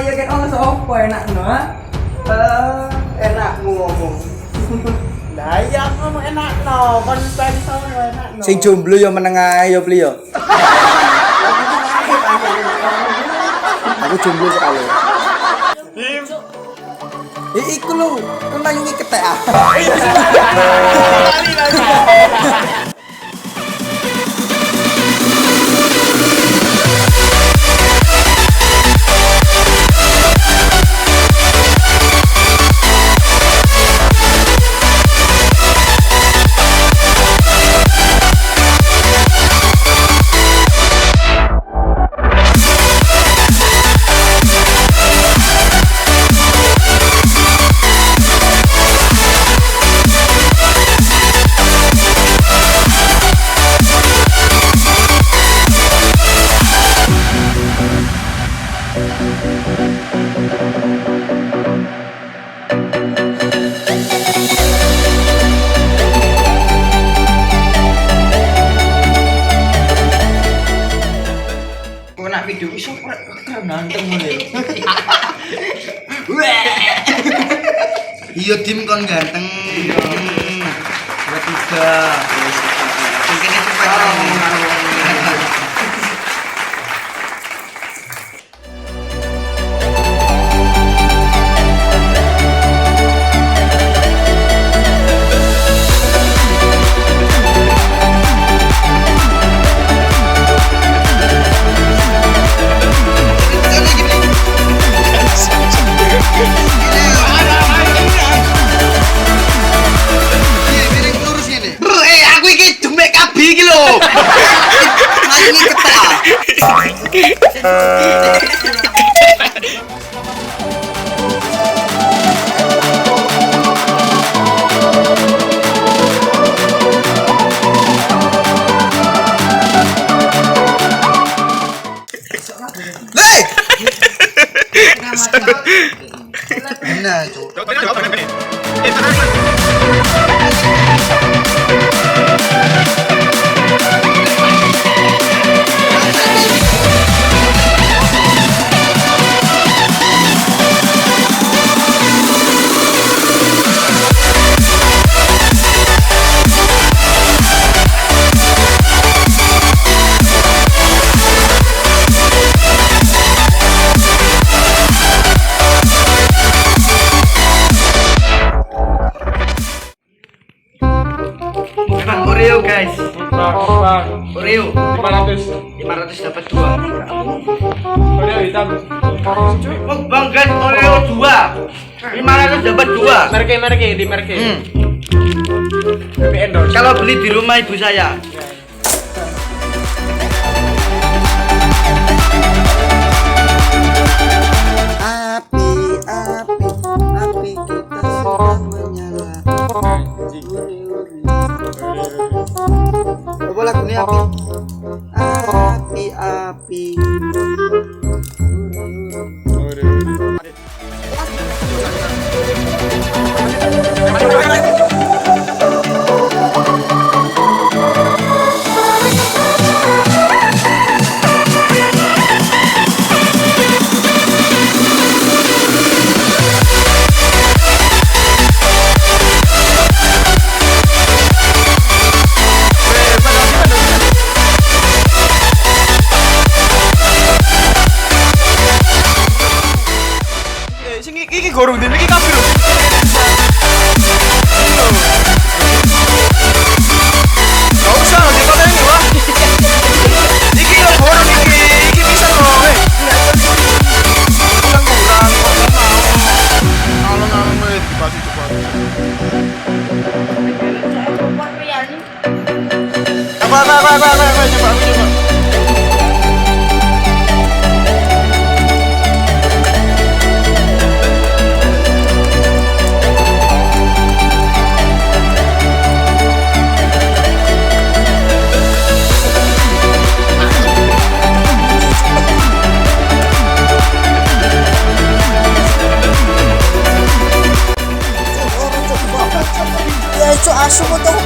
ya kan ono sopo enak no. Enak ngomong. Lah iya ngomong enak no, kon tadi sama enak no. Sing jomblo yo meneng ae yo Pli yo. Aku jomblo sekali. Iku lho, kon mayungi ketek ah. Video iso keren ganteng ngene. Iya Dim kon ganteng. Tiba. Mungkin itu ini ketak. Hei! Enak tuh. Oreo guys. Oreo 500 dapat 2. Oreo hitam. Oh bang guys, Oreo 2 500 dapat 2. Merke di merke. Tapi endorse. Kalau beli di rumah ibu saya. Api kita sudah menyala. Coba lagunya api. Iki gorong dene iki kabeh lho. Gak usah dipateni wah. Iki yo gorong iki bisa lho. Kurang kok gak mau. Alon-alon dikasih cepat. Apa coba. Ya itu asuh tuh.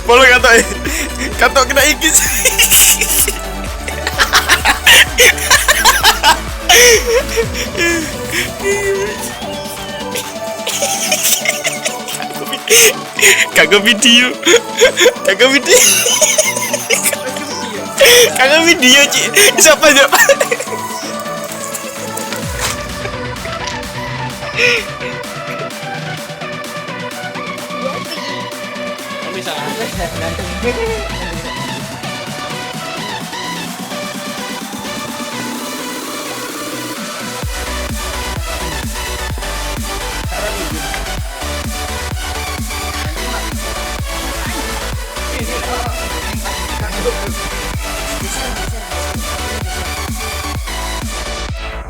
Boleh katok kena ikis. Kagak video. Kagak video, Ci. Siapa?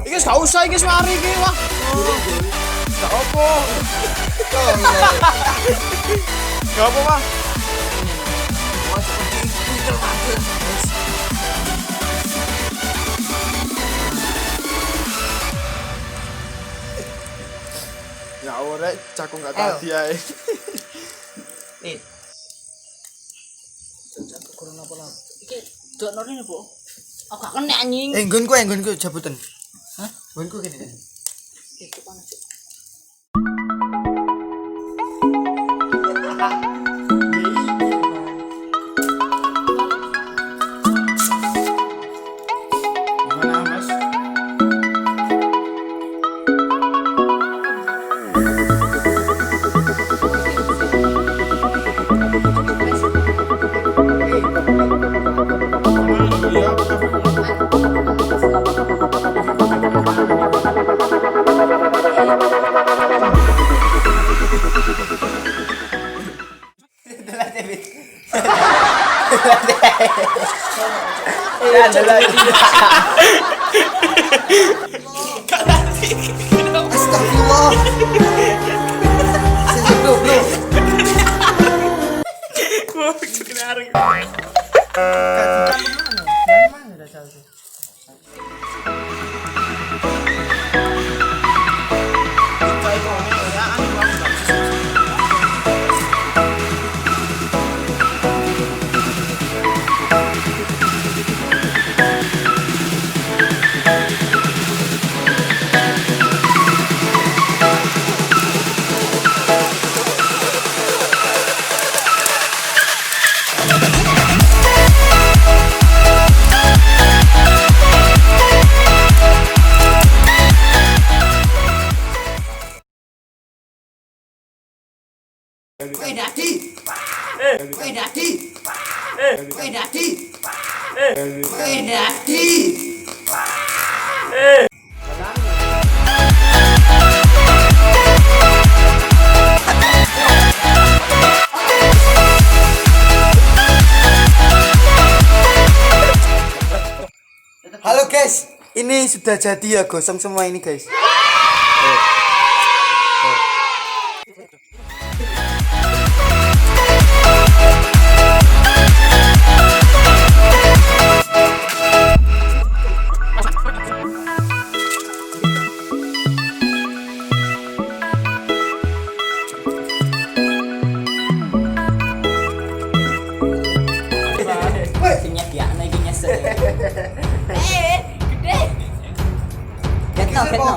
Iki gak usah iki mari iki wah. Gak apa. Gak apa, Pak. Ya ora cakung gak tadi ae. Iki dokno rene, Bu. Aku gak kena anjing. Nggonku jabutan. Hah? Nggonku kene kan. Itu panas. Gimana, Mas? Astagfirullah. Sini bro. Wah, kena areng. Woi Dadi. Halo guys, ini sudah jadi ya gosong semua ini guys. Sinyap ya, lagi nyesel. Gede. Getno.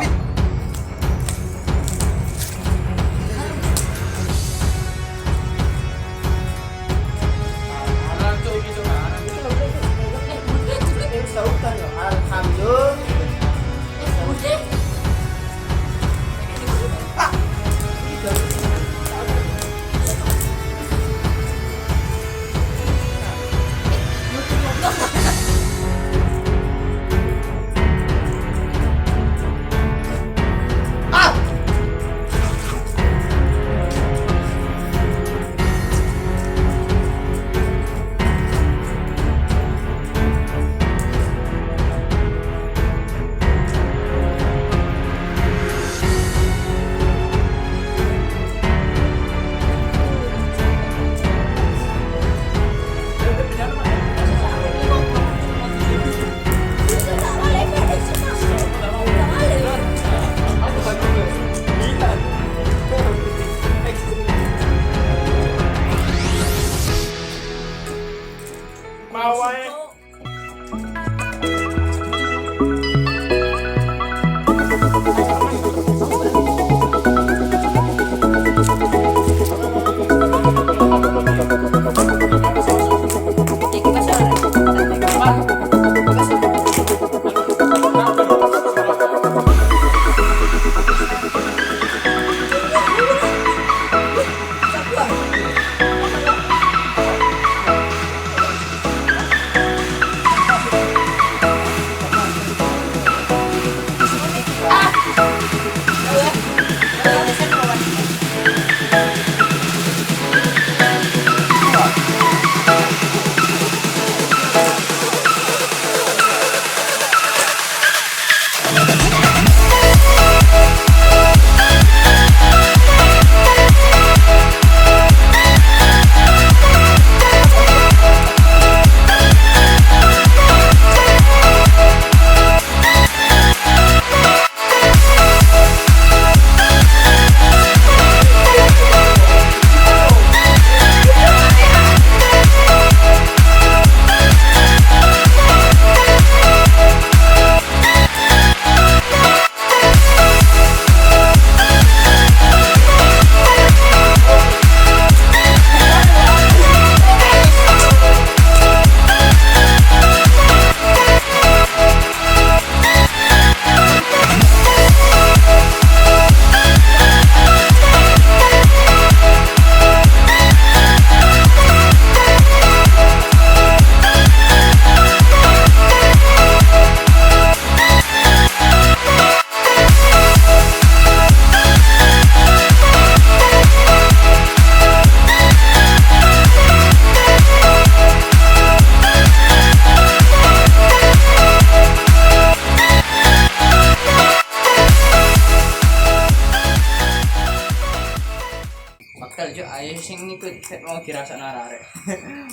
Ojo ayo sing niku ket mau dirasakno arek.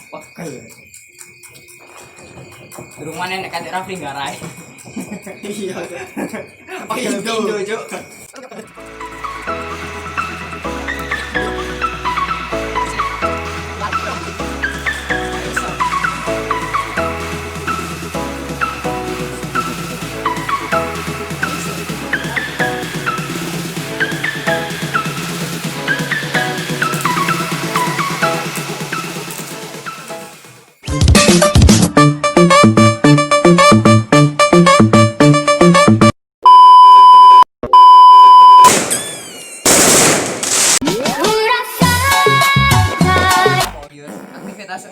Pegel. Durung maneh nek kate Rafli garai. Iya. Pegel pindo, Cuk. Aktivitas